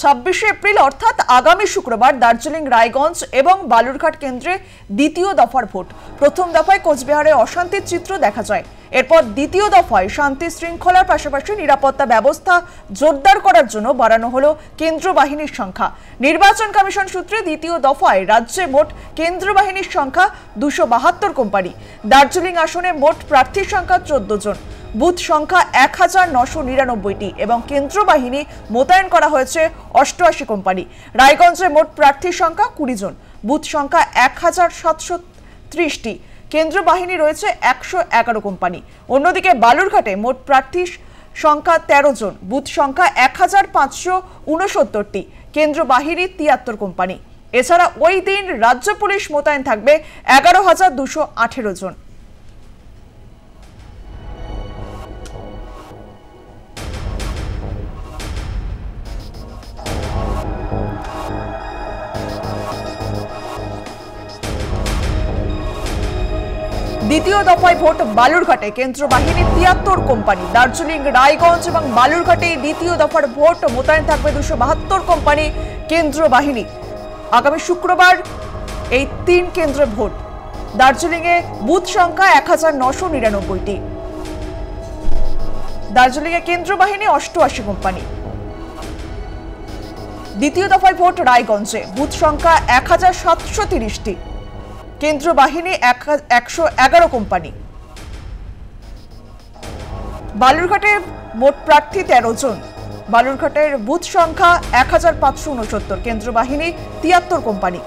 26 April অর্থাৎ আগামী শুক্রবার দার্জিলিং, রায়গঞ্জ এবং বালুরঘাট কেন্দ্রে দ্বিতীয় দফার ভোট। প্রথম দফায় কোচবিহারে অশান্তির চিত্র দেখা যায়। এরপর দ্বিতীয় দফায় শান্তি শৃঙ্খলার পাশাপাশি নিরাপত্তা ব্যবস্থা জোরদার করার জন্য বাড়ানো হলো কেন্দ্র বাহিনীর সংখ্যা। নির্বাচন কমিশন সূত্রে দ্বিতীয় দফায় রাজ্যে মোট কেন্দ্র বাহিনীর সংখ্যা 272 কোম্পানি। দার্জিলিং আসনে মোট প্রার্থীর সংখ্যা 14 জন, বুথ সংখ্যা 1999টি এবং কেন্দ্র বাহিনী মোতায়েন করা হয়েছে 88 কোম্পানি। রায়গঞ্জে মোট প্রার্থীর সংখ্যা 20 জন, বুথ সংখ্যা 1730টি, কেন্দ্র বাহিনী রয়েছে 111 কোম্পানি। অন্যদিকে বালুরঘাটে মোট প্রার্থীর সংখ্যা 13 জন, বুথ সংখ্যা 1569টি, কেন্দ্র বাহিনী 73 কোম্পানি। এছাড়া ওই দিন রাজ্য পুলিশ মোতায়েন থাকবে 11,218 জন। দ্বিতীয় দফায় ভোট বালুরঘাটে, কেন্দ্র বাহিনী 73 কোম্পানি। দার্জিলিং, রায়গঞ্জ এবং বালুরঘাটে দ্বিতীয় দফার ভোট মোতায়েন থাকবে 272 কোম্পানি, কেন্দ্র বাহিনী। আগামী শুক্রবার এই 3 কেন্দ্রে ভোট। দার্জিলিংয়ে বুথ সংখ্যা 1999টি। দার্জিলিংয়ে কেন্দ্র বাহিনী 88 কোম্পানি। দ্বিতীয় দফায় ভোট রায়গঞ্জে, বুথ সংখ্যা 1730টি, কেন্দ্র বাহিনী 111 কোম্পানি। বালুরঘাটে মোট প্রার্থী 13 জন, বালুরঘাটের বুথ সংখ্যা 1569, কেন্দ্র বাহিনী 73 কোম্পানি।